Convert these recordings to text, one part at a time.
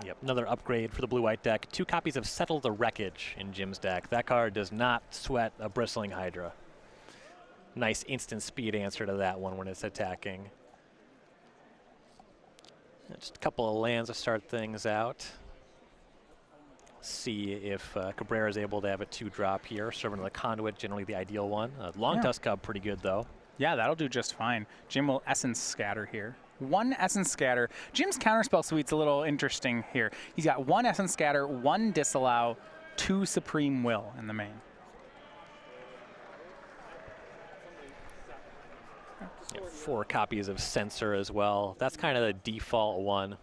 Yep, another upgrade for the blue-white deck. 2 copies of Settle the Wreckage in Jim's deck. That card does not sweat a Bristling Hydra. Nice instant speed answer to that one when it's attacking. Just a couple of lands to start things out. See if Cabrea is able to have a 2-drop here. Servant of the Conduit, generally the ideal one. Long Tusk Cub, pretty good though. Yeah, that'll do just fine. Jim will Essence Scatter here. 1 Essence Scatter. Jim's Counterspell Suite's a little interesting here. He's got 1 Essence Scatter, 1 Disallow, 2 Supreme Will in the main. Yeah, 4 copies of Censor as well. That's kind of the default one.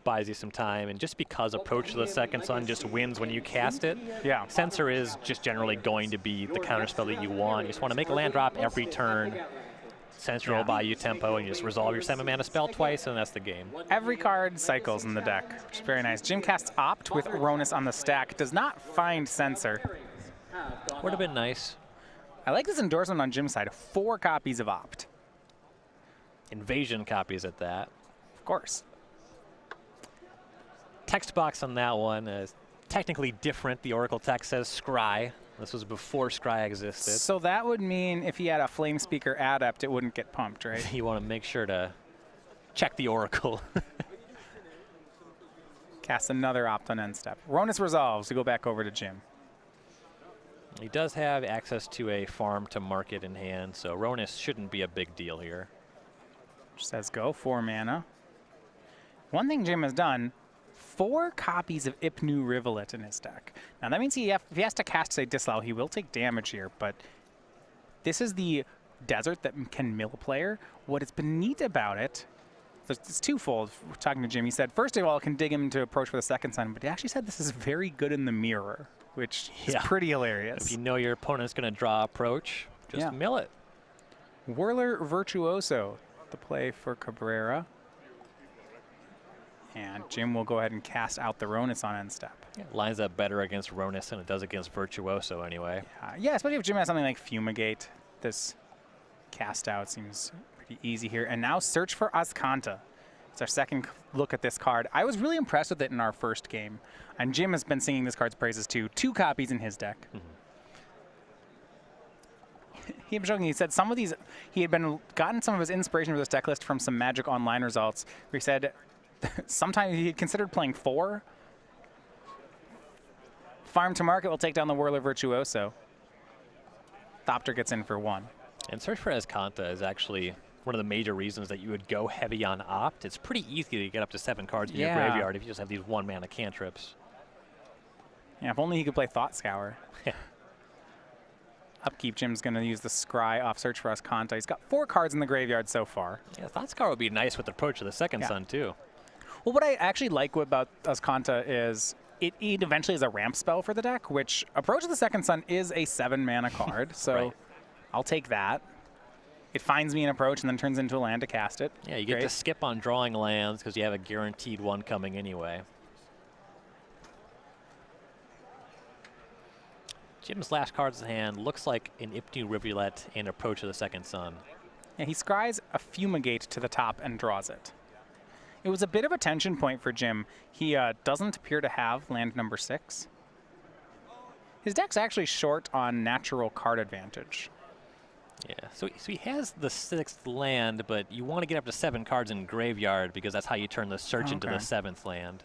Buys you some time, and just because Approach to the Second Sun just wins when you cast it, yeah, Censor is just generally going to be the counterspell that you want. You just want to make a land drop every turn. Censor will buy you tempo, and you just resolve your 7-mana spell twice, and that's the game. Every card cycles in the deck, which is very nice. Jim casts Opt with Ronus on the stack. Does not find Censor. Would have been nice. I like this endorsement on Jim's side. 4 copies of Opt. Invasion copies at that. Of course. Text box on that one is technically different. The Oracle text says Scry. This was before Scry existed. So that would mean if he had a Flame Speaker Adept, it wouldn't get pumped, right? You want to make sure to check the Oracle. Cast another Opt on end step. Ronus resolves to go back over to Jim. He does have access to a farm to market in hand, so Ronus shouldn't be a big deal here. Says go, 4 mana. One thing Jim has done, 4 copies of Ipnu Rivulet in his deck. Now that means if he has to cast, say, Disallow, he will take damage here, but this is the desert that can mill a player. What has been neat about it, it's twofold. We're talking to Jim, he said, first of all, it can dig him to Approach for the Second Sun, but he actually said this is very good in the mirror, which is pretty hilarious. If you know your opponent's going to draw Approach, just mill it. Whirler Virtuoso, the play for Cabrea. And Jim will go ahead and cast out the Ronus on end step. Yeah, lines up better against Ronus than it does against Virtuoso anyway. Yeah, especially if Jim has something like Fumigate. This cast out seems pretty easy here. And now Search for Azcanta. It's our second look at this card. I was really impressed with it in our first game. And Jim has been singing this card's praises too. 2 copies in his deck. He was joking. He said some of these, he had gotten some of his inspiration for this deck list from some Magic Online results. Where he said sometimes he considered playing 4. Farm to Market will take down the Whirler Virtuoso. Thopter gets in for 1. And Search for Azcanta is actually one of the major reasons that you would go heavy on Opt. It's pretty easy to get up to 7 cards in your graveyard if you just have these 1-mana cantrips. Yeah, if only he could play Thought Scour. Upkeep, Jim's going to use the Scry off Search for Azcanta. He's got 4 cards in the graveyard so far. Yeah, Thought Scour would be nice with the Approach to the Second Sun, too. Well, what I actually like about Azcanta is it eventually is a ramp spell for the deck, which Approach to the Second Sun is a 7-mana card, so I'll take that. It finds me an Approach and then turns into a land to cast it. Yeah, you get to skip on drawing lands because you have a guaranteed one coming anyway. Jim's last cards in hand looks like an Ipnu Rivulet and Approach to the Second Sun. Yeah, he scries a Fumigate to the top and draws it. It was a bit of a tension point for Jim. He doesn't appear to have land number 6. His deck's actually short on natural card advantage. Yeah, so he has the 6th land, but you want to get up to 7 cards in graveyard because that's how you turn the Search into the 7th land.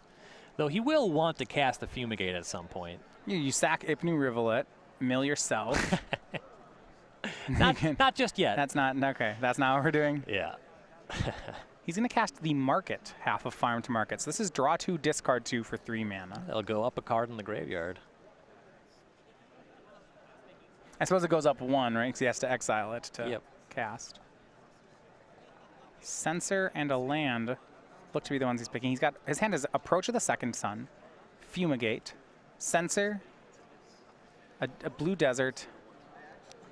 Though he will want to cast the Fumigate at some point. You sack Ipnu Rivulet, mill yourself. not just yet. That's not, okay, that's not what we're doing? Yeah. He's going to cast the Market half of Farm to Market. So this is draw 2, discard 2 for 3 mana. That'll go up a card in the graveyard. I suppose it goes up 1, right? Because he has to exile it to cast. Censor and a land look to be the ones he's picking. He's got, his hand is Approach of the Second Sun, Fumigate, Censor, a Blue Desert.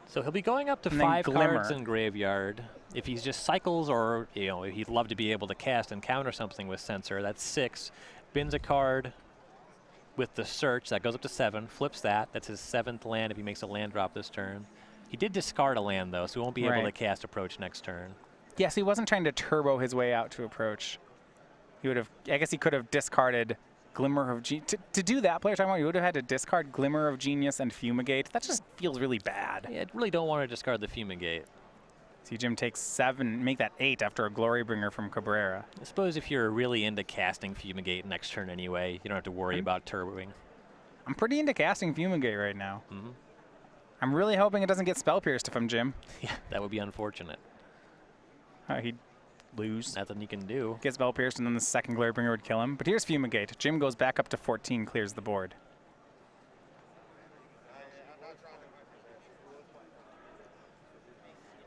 So he'll be going up to 5 cards in graveyard. If he just cycles, or he'd love to be able to cast and counter something with Censor, that's 6. Bins a card with the Search, that goes up to 7, flips that. That's his 7th land if he makes a land drop this turn. He did discard a land, though, so he won't be able to cast Approach next turn. Yes, he wasn't trying to turbo his way out to Approach. He would have, I guess he could have discarded Glimmer of Genius. To do that, player talking about, you would have had to discard Glimmer of Genius and Fumigate. That just feels really bad. Yeah, I really don't want to discard the Fumigate. See, Jim takes 7, make that 8 after a Glorybringer from Cabrea. I suppose if you're really into casting Fumigate next turn anyway, you don't have to worry about turboing. I'm pretty into casting Fumigate right now. Mm-hmm. I'm really hoping it doesn't get Spell Pierced if I'm Jim. Yeah, that would be unfortunate. He'd lose. Nothing you can do. Gets Spell Pierced, and then the second Glorybringer would kill him. But here's Fumigate. Jim goes back up to 14, clears the board.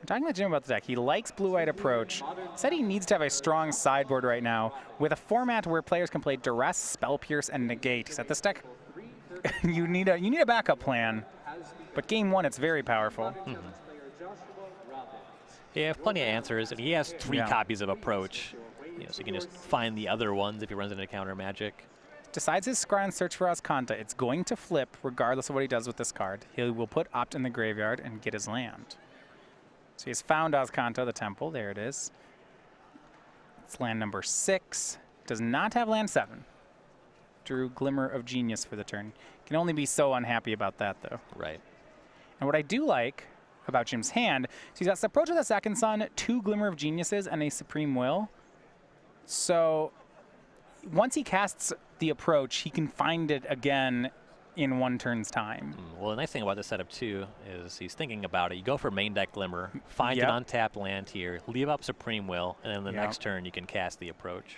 I'm talking to Jim about the deck. He likes Blue-White Approach. Said he needs to have a strong sideboard right now with a format where players can play Duress, Spell Pierce, and Negate. He said this deck, you need a backup plan. But game 1, it's very powerful. Mm-hmm. Yeah, I have plenty of answers, and he has 3 copies of Approach. So you can just find the other ones if he runs into counter magic. Decides his scry and search for Azcanta. It's going to flip regardless of what he does with this card. He will put Opt in the graveyard and get his land. So he's found Azcanta, the temple. There it is. It's land number 6. Does not have land 7. Drew Glimmer of Genius for the turn. Can only be so unhappy about that, though. Right. And what I do like about Jim's hand, so he's got Approach of the Second Sun, 2 Glimmer of Geniuses, and a Supreme Will. So once he casts the Approach, he can find it again in 1 turn's time. Well, the nice thing about this setup, too, is he's thinking about it. You go for main deck Glimmer, find an untapped land here, leave up Supreme Will, and then the next turn you can cast the Approach.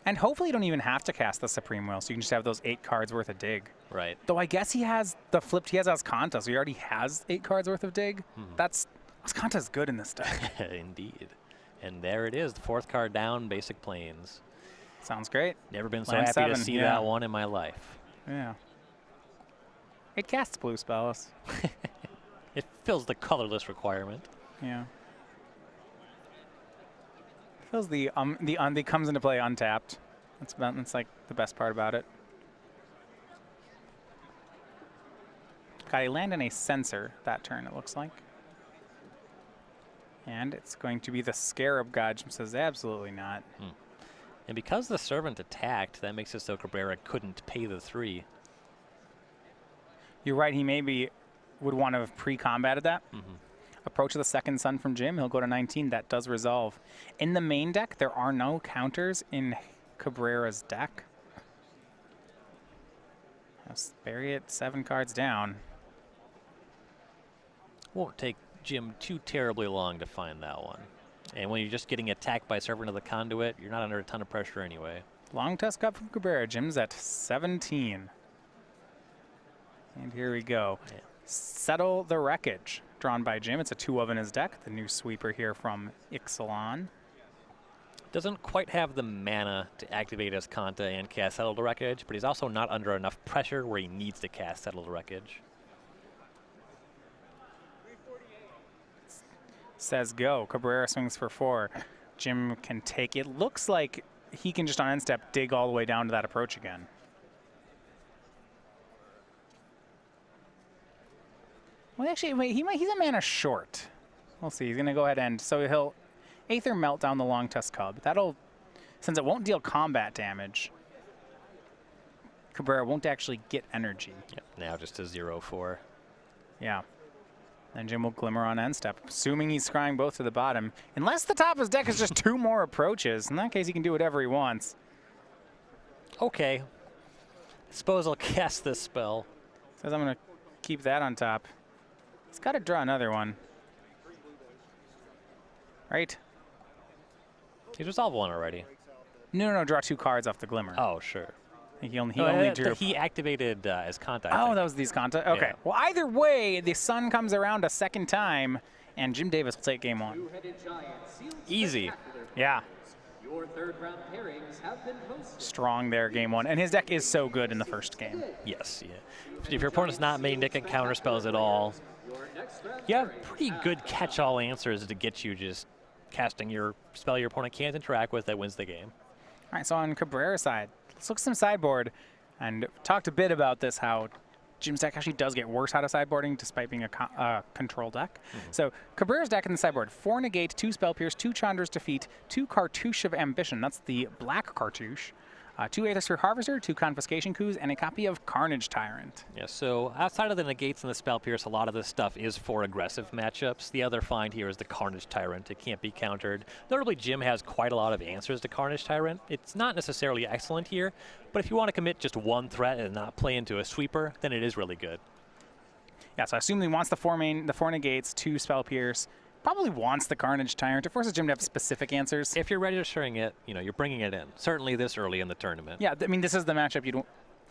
And hopefully you don't even have to cast the Supreme Will, so you can just have those 8 cards worth of dig. Right. Though I guess he has the flipped, he has Azcanta, so he already has 8 cards worth of dig. Azcanta's good in this deck. Indeed. And there it is, the 4th card down, Basic Plains. Sounds great. Never been so land happy 7, to see that one in my life. Yeah. It casts blue spells. It fills the colorless requirement. Yeah. Feels the comes into play untapped. That's like the best part about it. Got a land and a Censor that turn, it looks like. And it's going to be the Scarab God. Jim says absolutely not. And because the Servant attacked, that makes it so Cabrea couldn't pay the 3. You're right, he maybe would want to have pre-combated that. Approach of the Second Sun from Jim, he'll go to 19. That does resolve. In the main deck, there are no counters in Cabrea's deck. Let's bury it 7 cards down. Won't take Jim too terribly long to find that one. And when you're just getting attacked by Servant of the Conduit, you're not under a ton of pressure anyway. Long Tusk up from Cabrea. Jim's at 17. And here we go. Yeah. Settle the Wreckage, drawn by Jim. It's a 2 of in his deck. The new sweeper here from Ixalan. Doesn't quite have the mana to activate Azcanta and cast Settle the Wreckage, but he's also not under enough pressure where he needs to cast Settle the Wreckage. Says go. Cabrea swings for 4. Jim can take it. Looks like he can just on end step dig all the way down to that Approach again. Well, actually, wait, he's a mana short. We'll see. He's going to go ahead and so he'll Aether Melt down the Long Tusk Cub. That'll, since it won't deal combat damage, Cabrea won't actually get energy. Yep, now just a 0/4. Yeah. Then Jim will Glimmer on end step, assuming he's scrying both to the bottom. Unless the top of his deck is just 2 more Approaches. In that case, he can do whatever he wants. Okay. Suppose I'll cast this spell. Says I'm going to keep that on top. He's got to draw another one. Right? He's resolved 1 already. No, draw 2 cards off the Glimmer. Oh, sure. He only drew. He activated Azcanta. Oh, that was the Azcanta? Okay. Yeah. Well, either way, the sun comes around a second time, and Jim Davis will take game 1. Easy. Yeah. Your third-round pairings have been posted. Strong there, game 1. And his deck is so good in the first game. Yes, yeah. If your opponent's not main decking counter spells at all, you have pretty good catch-all answers to get you just casting your spell your opponent can't interact with that wins the game. All right, so on Cabrea's side, let's look at some sideboard. And talked a bit about this, how Jim's deck actually does get worse out of sideboarding despite being a control deck. So Cabrea's deck in the sideboard, 4 Negate, 2 Spell Pierce, 2 Chandra's Defeat, 2 Cartouche of Ambition. That's the black Cartouche. 2 Aethersphere Harvester, 2 Confiscation Coups, and a copy of Carnage Tyrant. Yeah, so outside of the negates and the Spell Pierce, a lot of this stuff is for aggressive matchups. The other find here is the Carnage Tyrant. It can't be countered. Notably, Jim has quite a lot of answers to Carnage Tyrant. It's not necessarily excellent here, but if you want to commit just one threat and not play into a sweeper, then it is really good. Yeah, so I assume he wants the 4 negates, 2 Spell Pierce. Probably wants the Carnage Tyrant. It forces Jim to have specific answers. If you're registering it, you're bringing it in. Certainly this early in the tournament. Yeah, I mean, this is the matchup you don't...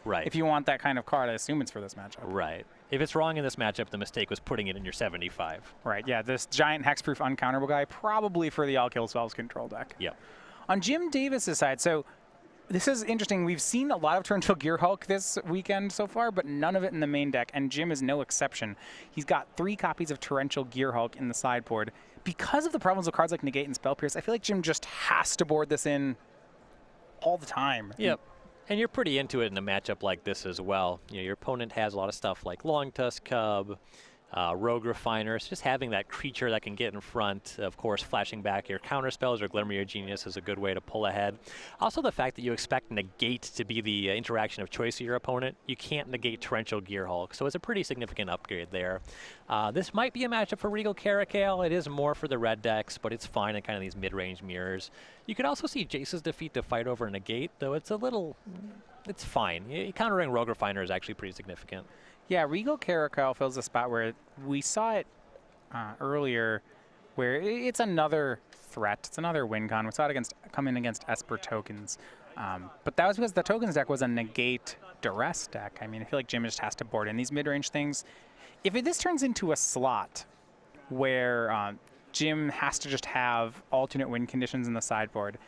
Right. If you want that kind of card, I assume it's for this matchup. Right. If it's wrong in this matchup, the mistake was putting it in your 75. Right, yeah, this giant hexproof uncounterable guy, probably for the all-kill spells control deck. Yep. On Jim Davis's side, so this is interesting. We've seen a lot of Torrential Gearhulk this weekend so far, but none of it in the main deck, and Jim is no exception. He's got 3 copies of Torrential Gearhulk in the sideboard. Because of the problems with cards like Negate and Spell Pierce, I feel like Jim just has to board this in all the time. Yep. And you're pretty into it in a matchup like this as well. Your opponent has a lot of stuff like Long Tusk Cub, Rogue Refiner. So just having that creature that can get in front, of course, flashing back your counter spells or Glimmer Your Genius is a good way to pull ahead. Also, the fact that you expect Negate to be the interaction of choice of your opponent, you can't negate Torrential Gearhulk. So it's a pretty significant upgrade there. This might be a matchup for Regal Caracal. It is more for the red decks, but it's fine in kind of these mid-range mirrors. You could also see Jace's defeat to fight over Negate, though it's a little... It's fine. Countering Rogue Refiner is actually pretty significant. Yeah, Regal Caracal fills a spot where we saw it earlier, where it's another threat. It's another win con. We saw it coming against Esper tokens. But that was because the tokens deck was a negate duress deck. I mean, I feel like Jim just has to board in these mid-range things. If this turns into a slot where Jim has to just have alternate win conditions in the sideboard,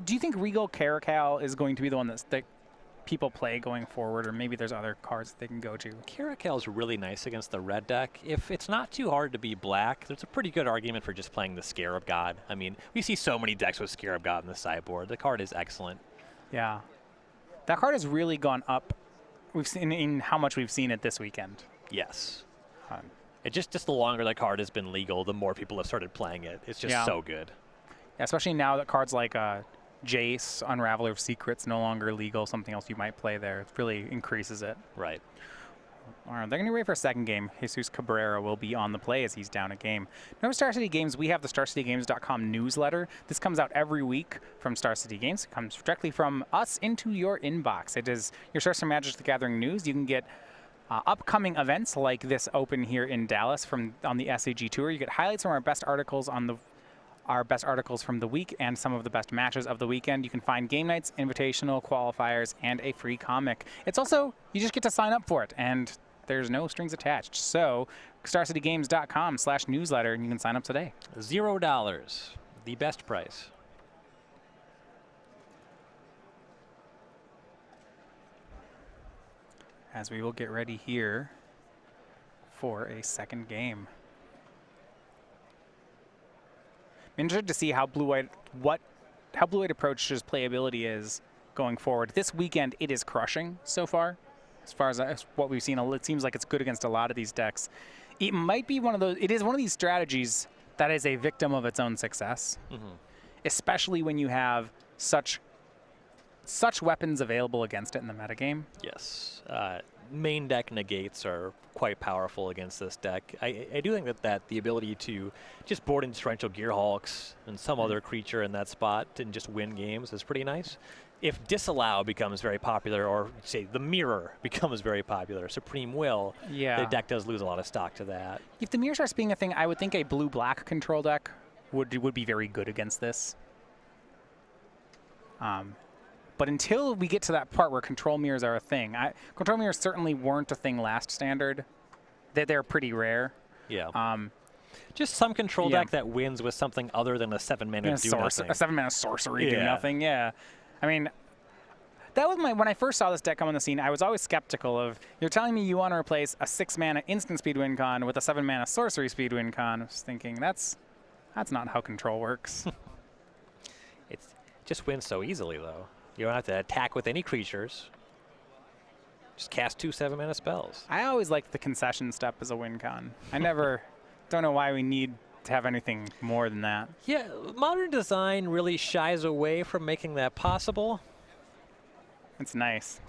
do you think Regal Caracal is going to be the one that people play going forward, or maybe there's other cards that they can go to? Caracal is really nice against the red deck. If it's not too hard to be black, there's a pretty good argument for just playing the Scarab God. I mean, we see so many decks with Scarab God in the sideboard. The card is excellent. Yeah. That card has really gone up. We've seen in how much we've seen it this weekend. Yes. It just the longer the card has been legal, the more people have started playing it. It's just so good. Yeah, especially now that cards like Jace, Unraveler of Secrets, no longer legal, something else you might play there. It really increases it. Right. All right, they're going to wait for a second game. Jesus Cabrea will be on the play as he's down a game. Now, Star City Games, we have the StarCityGames.com newsletter. This comes out every week from Star City Games. It comes directly from us into your inbox. It is your source of Magic the Gathering news. You can get upcoming events like this Open here in Dallas on the SCG Tour. You get highlights from our best articles from the week and some of the best matches of the weekend. You can find game nights, invitational, qualifiers, and a free comic. It's also, you just get to sign up for it, and there's no strings attached. So, StarCityGames.com/newsletter, and you can sign up today. $0, the best price. As we will get ready here for a second game. I'm interested to see how Blue-White approaches playability is going forward. This weekend, it is crushing so far. As far as what we've seen, it seems like it's good against a lot of these decks. It might be one of those. It is one of these strategies that is a victim of its own success, especially when you have such weapons available against it in the metagame. Yes. Main deck negates are quite powerful against this deck. I do think that the ability to just board in Torrential Gearhulks and some other creature in that spot and just win games is pretty nice. If Disallow becomes very popular, or say the Mirror becomes very popular, Supreme Will, the deck does lose a lot of stock to that. If the Mirror starts being a thing, I would think a blue-black control deck would be very good against this. But until we get to that part where control mirrors are a thing, control mirrors certainly weren't a thing last standard. They're pretty rare. Yeah. Just some control deck that wins with something other than a 7-mana do nothing. A 7-mana sorcery do nothing. Yeah. I mean, that was when I first saw this deck come on the scene, I was always skeptical of, you're telling me you want to replace a 6-mana instant speed win con with a 7-mana sorcery speed win con. I was thinking that's not how control works. It just wins so easily though. You don't have to attack with any creatures. Just cast 2 7-mana spells. I always liked the concession step as a win con. I never, don't know why we need to have anything more than that. Yeah, modern design really shies away from making that possible. It's nice.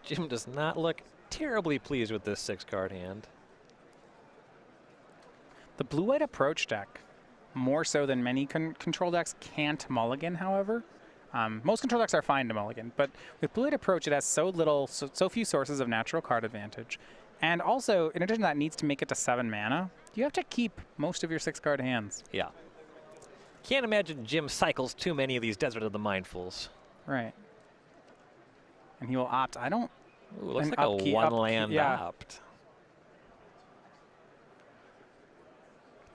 Jim does not look terribly pleased with this 6-card hand. The blue-white approach deck, more so than many control decks, can't mulligan, however. Most control decks are fine to mulligan, but with blue-white approach, it has so few sources of natural card advantage. And also, in addition to that, needs to make it to 7 mana. You have to keep most of your 6-card hands. Yeah. Can't imagine Jim cycles too many of these Desert of the Mindfuls. Right. And he will opt. I don't... Ooh, looks like a one-land opt.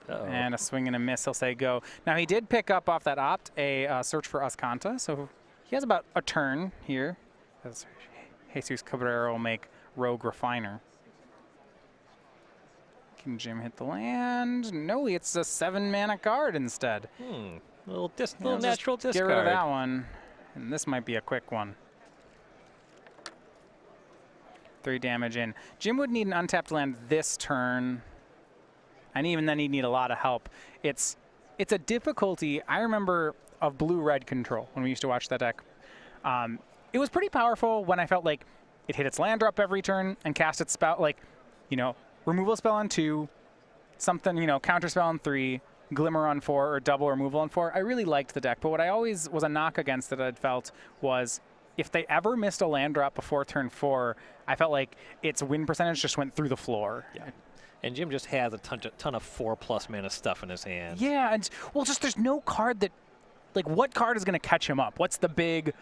Uh-oh. And a swing and a miss, he'll say go. Now, he did pick up off that opt a Search for Ascanta, so he has about a turn here. As Jesus Cabrea will make Rogue Refiner. Can Jim hit the land? No, it's a 7-mana card instead. Little natural discard. Get rid of that one. And this might be a quick one. 3 damage in. Jim would need an untapped land this turn. And even then, he'd need a lot of help. It's a difficulty. I remember of blue-red control when we used to watch that deck. It was pretty powerful when I felt like it hit its land drop every turn and cast its spell, like, you know, removal spell on 2, something, you know, counter spell on 3, glimmer on 4, or double removal on 4. I really liked the deck, but what I always was a knock against it I'd felt was if they ever missed a land drop before turn 4, I felt like its win percentage just went through the floor. Yeah. And Jim just has a ton of 4+ mana stuff in his hand. Yeah, and well, just there's no card that, like, what card is going to catch him up? What's the big,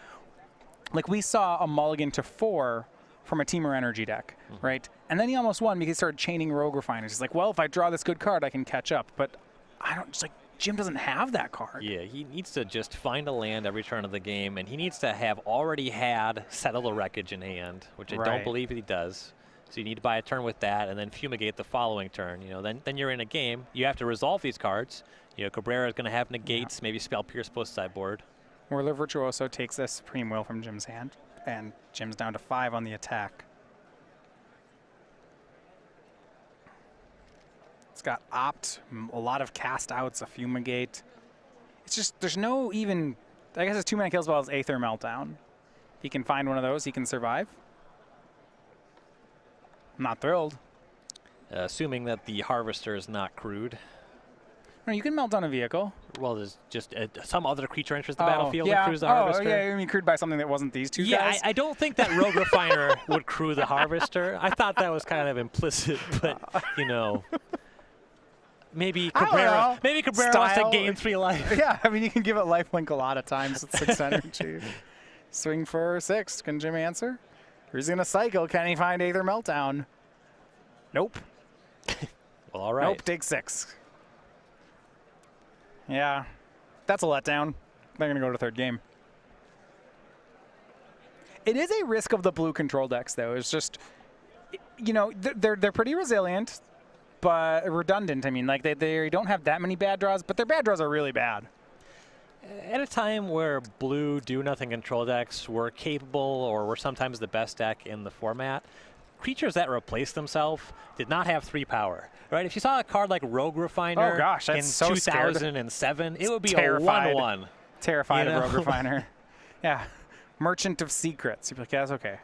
like, we saw a mulligan to 4 from a Teamer Energy deck, right? And then he almost won because he started chaining Rogue Refiners. He's like, well, if I draw this good card, I can catch up. But I don't, just like, Jim doesn't have that card. Yeah, he needs to just find a land every turn of the game, and he needs to have already had Settle the Wreckage in hand, which I don't believe he does. So you need to buy a turn with that, and then Fumigate the following turn. You know, then you're in a game. You have to resolve these cards. You know, Cabrea is going to have negates, maybe Spell Pierce both sideboard. Whirler Virtuoso takes this Supreme Will from Jim's hand, and Jim's down to 5 on the attack. It's got Opt, a lot of cast outs, a Fumigate. It's just, there's no even, I guess his 2-mana kill spell is Aether Meltdown. If he can find one of those, he can survive. I'm not thrilled. Assuming that the Harvester is not crewed. No, you can melt down a vehicle. Well, there's just some other creature enters the battlefield yeah. and crews the Harvester. Oh, yeah, you mean crewed by something that wasn't these two guys? I don't think that Rogue Refiner would crew the Harvester. I thought that was kind of implicit, but, you know. Maybe Cabrea wants to gain 3 life. Yeah, I mean, you can give it lifelink a lot of times with 6 energy. Swing for 6. Can Jim answer? Or he's going to cycle. Can he find Aether Meltdown? Nope. Well, all right. Nope, take 6. Yeah, that's a letdown. They're going to go to 3rd game. It is a risk of the blue control decks, though. It's just, you know, they're pretty resilient, but redundant. I mean, like, they don't have that many bad draws, but their bad draws are really bad. At a time where blue do-nothing control decks were capable or were sometimes the best deck in the format, creatures that replaced themselves did not have 3 power. Right? If you saw a card like Rogue Refiner in so 2007, it would be terrified. a 1/1. Terrified of Rogue Refiner. Yeah. Merchant of Secrets. You'd be like, yeah, that's okay.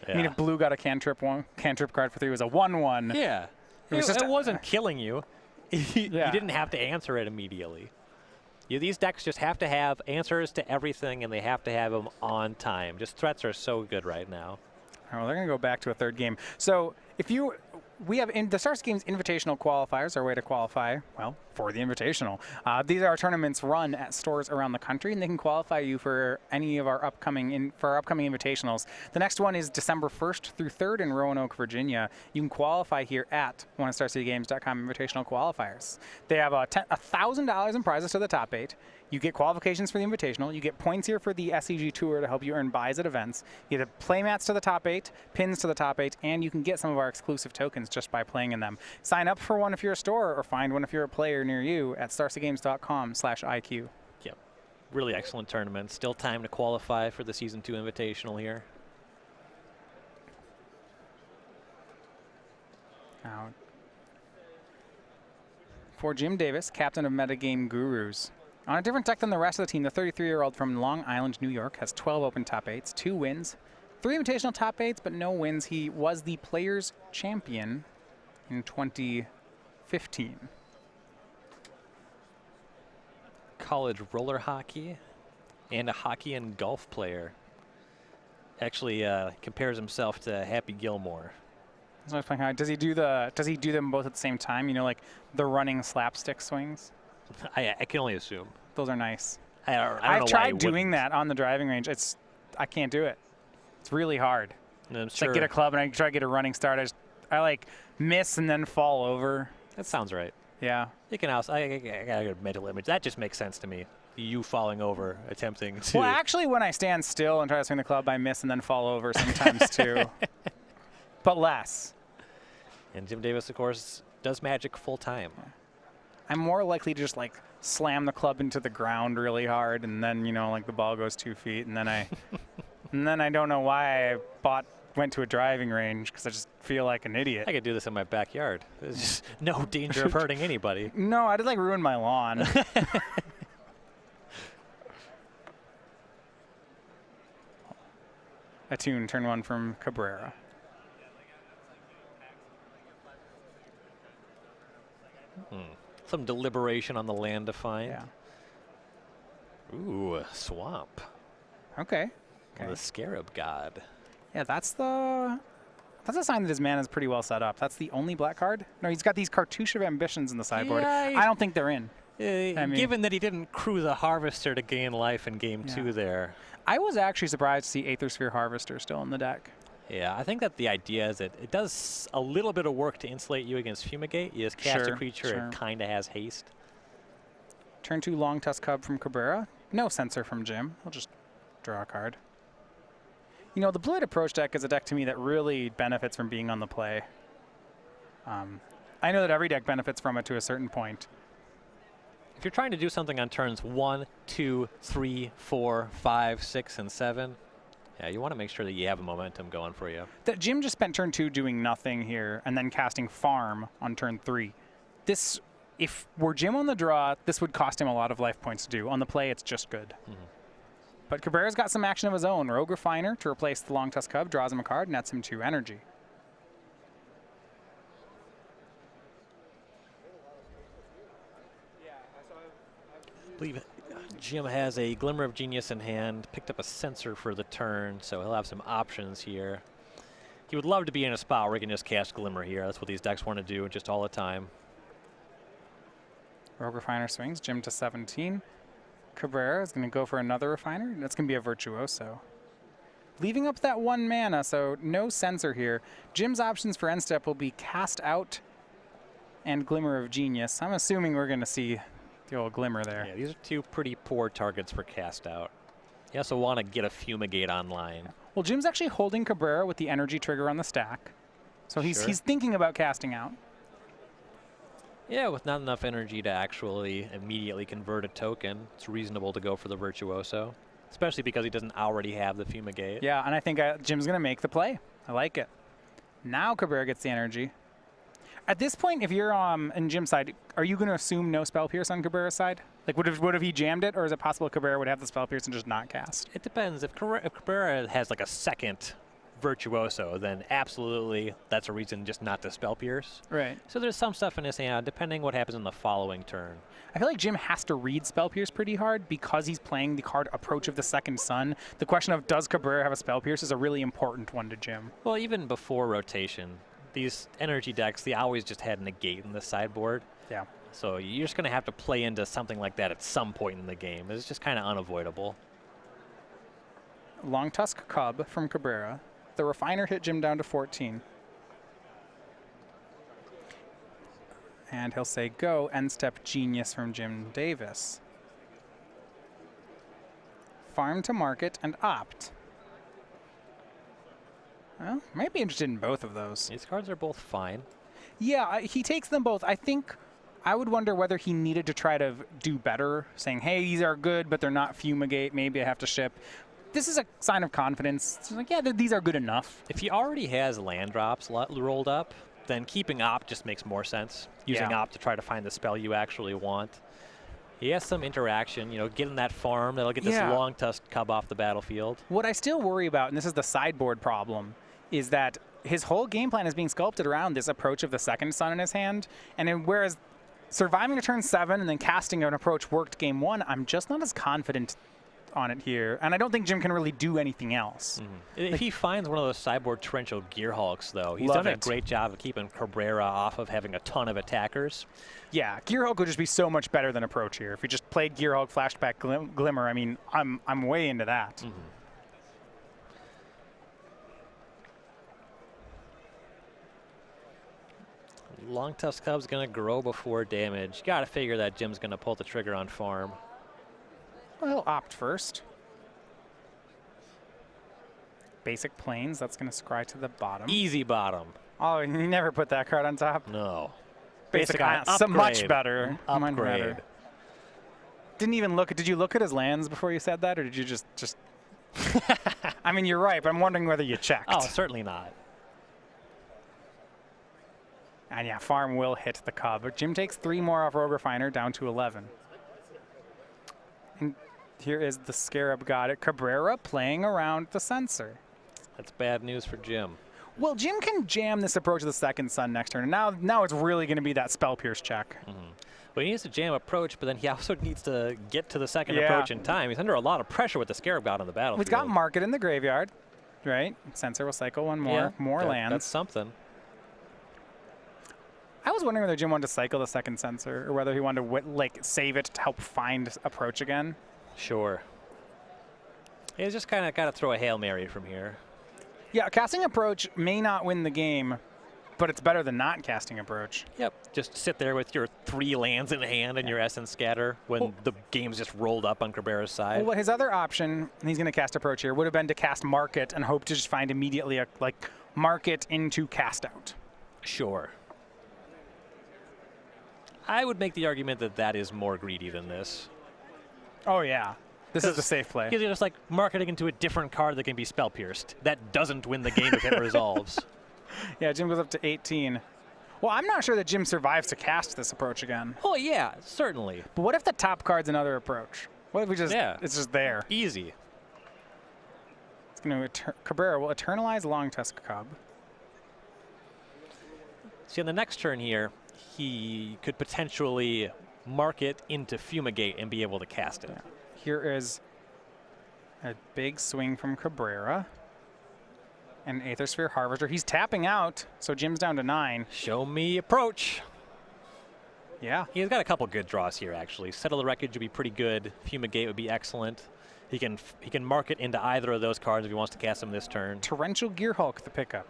Yeah. I mean, if blue got a cantrip card for 3, it was a 1/1. Yeah. It wasn't killing you. You didn't have to answer it immediately. These decks just have to have answers to everything, and they have to have them on time. Just threats are so good right now. All right, well, they're going to go back to a 3rd game. So we have the Stars Games Invitational qualifiers, our way to qualify, well, for the Invitational. These are tournaments run at stores around the country, and they can qualify you for any of our upcoming invitationals. The next one is December 1st through 3rd in Roanoke, Virginia. You can qualify here at oneofstarcitygames.com Invitational Qualifiers. They have $1,000 in prizes to the top 8. You get qualifications for the Invitational. You get points here for the SCG Tour to help you earn buys at events. You get playmats to the top 8, pins to the top 8, and you can get some of our exclusive tokens just by playing in them. Sign up for one if you're a store, or find one if you're a player near you at starcitygames.com/IQ. Yep. Really excellent tournament. Still time to qualify for the Season 2 Invitational here. Now, For Jim Davis, captain of Metagame Gurus. On a different deck than the rest of the team, the 33-year-old from Long Island, New York, has 12 open top 8s, 2 wins, 3 invitational top 8s, but no wins. He was the Players' Champion in 2015. College roller hockey and a hockey and golf player. Actually compares himself to Happy Gilmore. So I was playing, does he do them both at the same time? You know, like the running slapstick swings? I can only assume. Those are nice. I don't know I've why tried doing that on the driving range. I can't do it. It's really hard. And I'm It's sure like get a club and I try to get a running start. I like miss and then fall over. that sounds right. Yeah. You can also, I got a good mental image. That just makes sense to me. You falling over, attempting to. Well, actually, when I stand still and try to swing the club, I miss and then fall over sometimes too. But less. And Jim Davis, of course, does Magic full time. I'm more likely to just like slam the club into the ground really hard, and then like the ball goes 2 feet, and then I don't know why I went to a driving range because I just feel like an idiot. I could do this in my backyard. There's just no danger of hurting anybody. No, I did like ruin my lawn. Attune, turn 1 from Cabrea. Some deliberation on the land to find. Yeah. Ooh, swamp. Okay. The Scarab God. Yeah, that's a sign that his mana is pretty well set up. That's the only black card? No, he's got these Cartouche of Ambitions in the sideboard. Yeah, I don't think they're in. Given that he didn't crew the Harvester to gain life in game 2 there. I was actually surprised to see Aethersphere Harvester still in the deck. Yeah, I think that the idea is that it does a little bit of work to insulate you against Fumigate. You just cast a creature, it kind of has haste. Turn 2 Long Tusk Cub from Cabrea. No Censor from Jim. I'll just draw a card. The Blue-Eyed Approach deck is a deck to me that really benefits from being on the play. I know that every deck benefits from it to a certain point. If you're trying to do something on turns 1, 2, 3, 4, 5, 6, and 7, yeah, you want to make sure that you have a momentum going for you. That Jim just spent turn 2 doing nothing here and then casting Farm on turn 3. This, if were Jim on the draw, this would cost him a lot of life points to do. On the play, it's just good. But Cabrea's got some action of his own. Rogue Refiner to replace the Long Tusk Cub, draws him a card, nets him 2 energy. I believe Jim has a Glimmer of Genius in hand, picked up a Censor for the turn, so he'll have some options here. He would love to be in a spot where he can just cast Glimmer here. That's what these decks want to do just all the time. Rogue Refiner swings, Jim to 17. Cabrea is going to go for another Refiner. That's going to be a Virtuoso. Leaving up that 1 mana, so no Censor here. Jim's options for end step will be Cast Out and Glimmer of Genius. I'm assuming we're going to see the old Glimmer there. Yeah, these are 2 pretty poor targets for Cast Out. You also want to get a Fumigate online. Well, Jim's actually holding Cabrea with the energy trigger on the stack. So he's thinking about casting out. Yeah, with not enough energy to actually immediately convert a token, it's reasonable to go for the Virtuoso, especially because he doesn't already have the Fumigate. Yeah, and I think Jim's going to make the play. I like it. Now Cabrea gets the energy. At this point, if you're in Jim's side, are you going to assume no Spell Pierce on Cabrea's side? Like, would have he jammed it, or is it possible Cabrea would have the Spell Pierce and just not cast? It depends. If Cabrea has like a second Virtuoso, then absolutely that's a reason just not to Spell Pierce. Right. So there's some stuff in his hand, depending what happens in the following turn. I feel like Jim has to read Spell Pierce pretty hard because he's playing the card Approach of the Second Sun. The question of does Cabrea have a Spell Pierce is a really important one to Jim. Well, even before rotation, these energy decks, they always just had Negate in the sideboard. Yeah. So you're just going to have to play into something like that at some point in the game. It's just kind of unavoidable. Long Tusk Cub from Cabrea. The Refiner hit Jim down to 14. And he'll say go, end step Genius from Jim Davis. Farm to market and opt. Well, might be interested in both of those. These cards are both fine. Yeah, he takes them both. I think I would wonder whether he needed to try to do better, saying, hey, these are good, but they're not Fumigate. Maybe I have to ship. This is a sign of confidence. It's like, yeah, these are good enough. If he already has land drops rolled up, then keeping Opt just makes more sense. Using Yeah. Opt to try to find the spell you actually want. He has some interaction, you know, getting that farm that'll get this long tusk cub off the battlefield. What I still worry about, and this is the sideboard problem, is that his whole game plan is being sculpted around this approach of the second sun in his hand. And then whereas surviving to turn 7 and then casting an approach worked game 1, I'm just not as confident on it here. And I don't think Jim can really do anything else. If he finds one of those sideboard torrential gear hulks, though, he's Love done a it. great job of keeping Cabrea off of having a ton of attackers. Yeah, Gear Hulk would just be so much better than approach here. If he just played Gear Hulk, Flashback Glimmer, I mean, I'm way into that. Long Tusk Cub's going to grow before damage. Got to figure that Jim's going to pull the trigger on farm. Well, he'll opt first. Basic Plains, that's going to scry to the bottom. Easy bottom. Oh, you never put that card on top? No. Basic, Upgrade. so much better. Much Upgrade. better. Didn't even look. Did you look at his lands before you said that, or did you just? I mean, you're right, but I'm wondering whether you checked. Oh, certainly not. And yeah, farm will hit the cub. But Jim takes 3 more off Rogue Refiner, down to 11. And here is the Scarab God at Cabrera playing around the sensor. That's bad news for Jim. Well, Jim can jam this approach of the second sun next turn. And now it's really going to be that Spell Pierce check. Well, he needs to jam approach, but then he also needs to get to the second Yeah. approach in time. He's under a lot of pressure with the Scarab God on the battlefield. We've got Market in the graveyard, right? Sensor will cycle one more. More lands. That's something. I was wondering whether Jim wanted to cycle the second sensor or whether he wanted to like save it to help find approach again. Sure. He's just kind of got to throw a Hail Mary from here. Yeah, casting approach may not win the game, but it's better than not casting approach. Yep. Just sit there with your 3 lands in hand and your Essence Scatter when the game's just rolled up on Cabrera's side. Well, his other option, and he's going to cast approach here, would have been to cast Market and hope to just find immediately a Market into cast out. Sure. I would make the argument that that is more greedy than this. Oh, yeah. This is the safe play. Because you're just like marketing into a different card that can be spell pierced. That doesn't win the game if it resolves. Yeah, Jim goes up to 18. Well, I'm not sure that Jim survives to cast this approach again. Oh, yeah, certainly. But what if the top card's another approach? What if we just, Yeah. it's just there? Easy. It's going to, Cabrera will eternalize Long Tusk Cub. See, on the next turn here, he could potentially mark it into Fumigate and be able to cast it. Yeah. Here is a big swing from Cabrera. And Aethersphere Harvester. He's tapping out, so Jim's down to 9. Show me approach. Yeah. He's got a couple good draws here, actually. Settle the Wreckage would be pretty good. Fumigate would be excellent. He can mark it into either of those cards if he wants to cast them this turn. Torrential Gear Hulk, the pickup.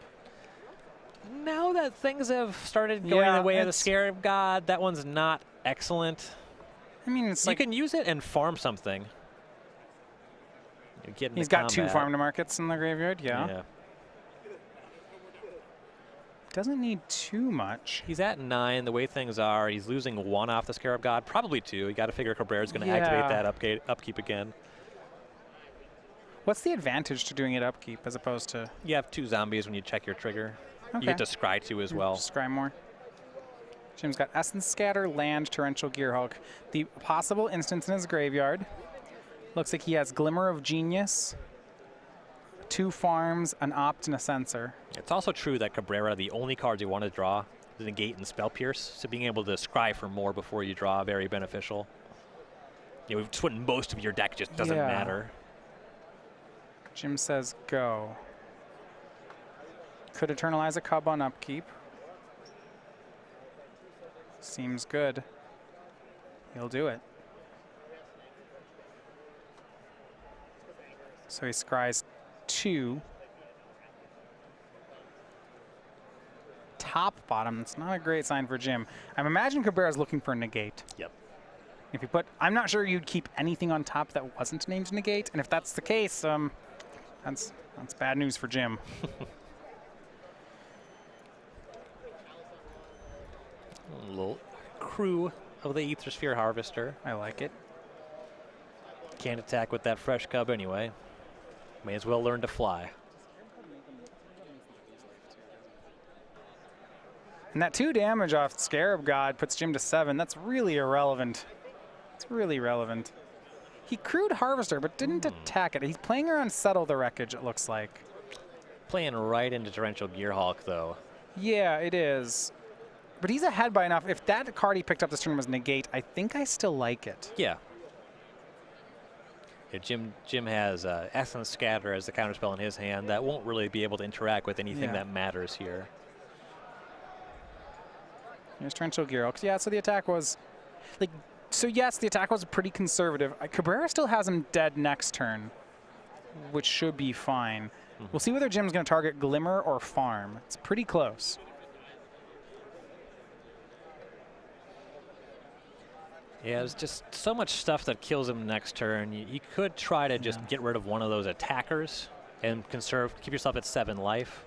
Now that things have started going the way of the it's- Scarab God, that one's not excellent. I mean, it's You like can use it and farm something. You get into he's got 2 combat. farm to markets in the graveyard. Yeah. Yeah. Doesn't need too much. He's at 9. The way things are, he's losing 1 off the Scarab God, probably 2. You got to figure Cabrera's going to activate that upkeep again. What's the advantage to doing it upkeep as opposed to You have 2 zombies when you check your trigger. Okay. You get to scry 2 as well. scry more? Jim's got Essence Scatter, Land, Torrential Gear Hulk. The possible instance in his graveyard. Looks like he has Glimmer of Genius, 2 farms, an Opt, and a Sensor. It's also true that Cabrera, the only cards you want to draw, is Negate and Spell Pierce. So being able to scry for more before you draw, very beneficial. You know, just when most of your deck just doesn't Yeah. matter. Jim says go. Could eternalize a Cub on upkeep. Seems good. He'll do it. So he scries 2. Top bottom. That's not a great sign for Jim. I'm imagining Cabrera's looking for a negate. Yep. If you put, I'm not sure you'd keep anything on top that wasn't named negate. And if that's the case, that's bad news for Jim. A little crew of the Aethersphere Harvester. I like it. Can't attack with that fresh cub anyway. May as well learn to fly. And that 2 damage off Scarab God puts Jim to 7. That's really irrelevant. It's really relevant. He crewed Harvester, but didn't attack it. He's playing around Settle the Wreckage, it looks like. Playing right into Torrential Gearhulk, though. Yeah, it is. But he's ahead by enough. If that card he picked up this turn was Negate, I think I still like it. Yeah. Jim has Essence Scatter as the counterspell in his hand. That won't really be able to interact with anything that matters here. Here's Torrential Gearhulk. Yeah, so the attack was... like. So yes, the attack was pretty conservative. Cabrea still has him dead next turn, which should be fine. We'll see whether Jim's going to target Glimmer or Farm. It's pretty close. Yeah, there's just so much stuff that kills him next turn. You could try to just get rid of one of those attackers and keep yourself at 7 life.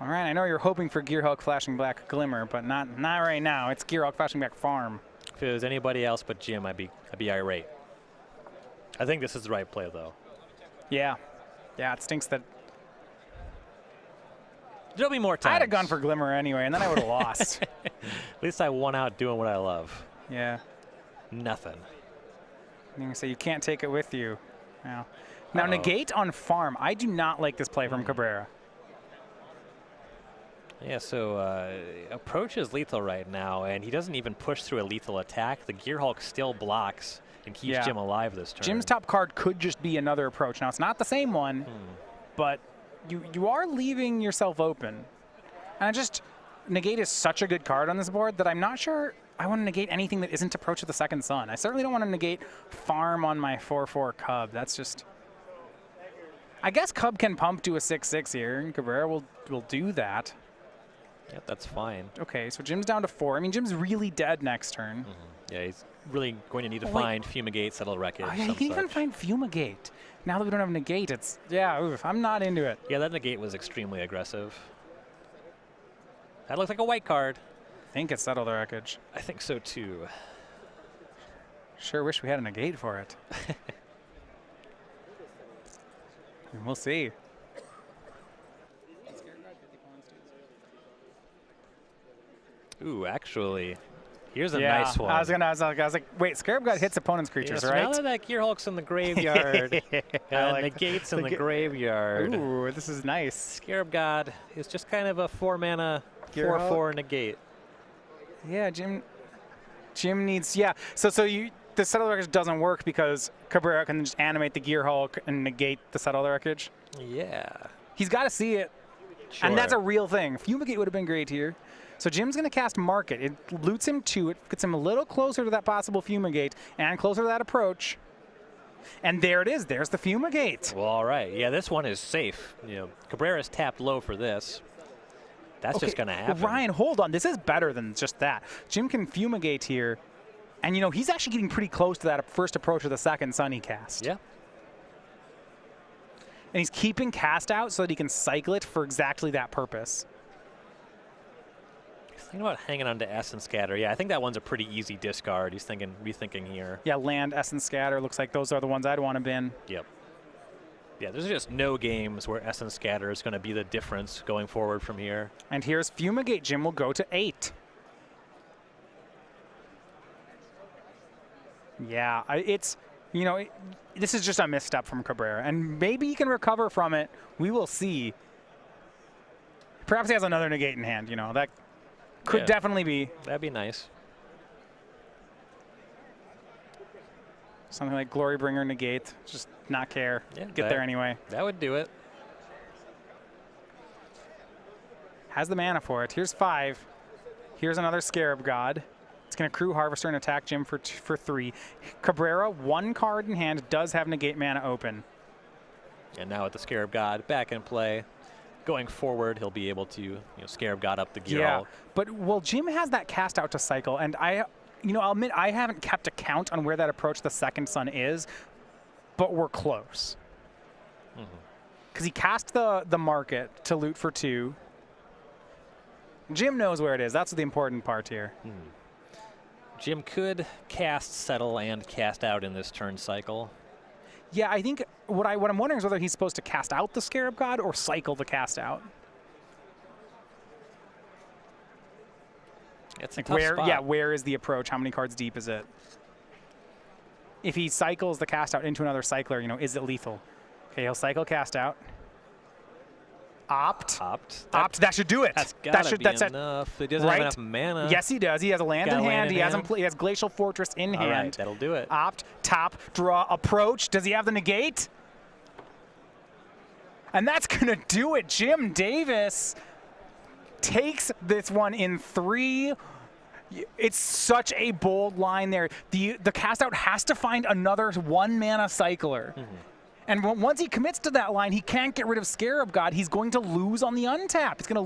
All right, I know you're hoping for Gearhulk Flashing Black Glimmer, but not right now. It's Gearhulk Flashing Black Farm. If it was anybody else but Jim, I'd be irate. I think this is the right play, though. Yeah. Yeah, it stinks that... There'll be more time. I had a gun for Glimmer anyway, and then I would have lost. At least I won out doing what I love. Yeah. Nothing. You can say you can't take it with you. Now Negate on Farm. I do not like this play from Cabrea. Yeah, so approach is lethal right now, and he doesn't even push through a lethal attack. The Gearhulk still blocks and keeps Jim alive this turn. Jim's top card could just be another approach. Now, it's not the same one, but you are leaving yourself open. And Negate is such a good card on this board that I'm not sure I want to negate anything that isn't Approach of the Second Sun. I certainly don't want to negate Farm on my 4/4 Cub. That's just... I guess Cub can pump to a 6/6 here, and Cabrea will do that. Yep, that's fine. Okay, so Jim's down to 4. I mean, Jim's really dead next turn. Yeah, he's really going to need to find Fumigate, Settle Wreckage. Oh, yeah, he can even find Fumigate. Now that we don't have Negate, it's... Yeah, oof, I'm not into it. Yeah, that Negate was extremely aggressive. That looks like a white card. I think it's Settle the Wreckage. I think so, too. Sure wish we had a Negate for it. We'll see. Ooh, actually, here's a nice one. I was like, wait, Scarab God hits opponent's creatures, right? Now that Gearhulk's in the graveyard, Negate's in the graveyard. Ooh, this is nice. Scarab God is just kind of a 4-mana 4/4 Negate. Yeah, Jim needs, So the Settle the Wreckage doesn't work because Cabrea can just animate the Gearhulk and negate the Settle the Wreckage. Yeah. He's got to see it. Sure. And that's a real thing. Fumigate would have been great here. So Jim's going to cast Market. It loots him 2. It gets him a little closer to that possible Fumigate and closer to that approach. And there it is. There's the Fumigate. Well, all right. Yeah, this one is safe. You know, Cabrera's tapped low for this. That's just going to happen. Ryan, hold on. This is better than just that. Jim can Fumigate here. And, he's actually getting pretty close to that first approach of the second Sun he cast. Yeah. And he's keeping cast out so that he can cycle it for exactly that purpose. He's thinking about hanging on to Essence Scatter. Yeah, I think that one's a pretty easy discard. He's rethinking here. Yeah, land, Essence Scatter. Looks like those are the ones I'd want to bin. Yep. Yeah, there's just no games where Essence Scatter is going to be the difference going forward from here. And here's Fumigate. Jim will go to 8. Yeah, it's, this is just a misstep from Cabrea. And maybe he can recover from it. We will see. Perhaps he has another Negate in hand, That could definitely be. That'd be nice. Something like Glorybringer Negate. Just not care. Yeah, Get there anyway. That would do it. Has the mana for it. Here's 5. Here's another Scarab God. It's going to crew Harvester and attack Jim for 3. Cabrea, 1 card in hand, does have Negate mana open. And now with the Scarab God back in play, going forward, he'll be able to Scarab God up the Gearhulk. Yeah, but Jim has that cast out to cycle, and I'll admit I haven't kept a count on where that approach the second Sun is, but we're close. Because he cast the Market to loot for 2. Jim knows where it is. That's the important part here. Jim could cast Settle and cast out in this turn cycle. Yeah, I think what I'm wondering is whether he's supposed to cast out the Scarab God or cycle the cast out. It's like a tough spot. Yeah, where is the approach? How many cards deep is it? If he cycles the cast out into another cycler, you know, is it lethal? Okay, he'll cycle cast out. Opt. That should do it. That's gotta be enough. He doesn't have enough mana. Yes, he does. He has a land in hand. He has Glacial Fortress in hand. All right, that'll do it. Opt, top, draw, approach. Does he have the negate? And that's gonna do it. Jim Davis takes this one in 3. It's such a bold line there. The cast out has to find another 1-mana cycler. And once he commits to that line, he can't get rid of Scarab God. He's going to lose on the untap. It's going to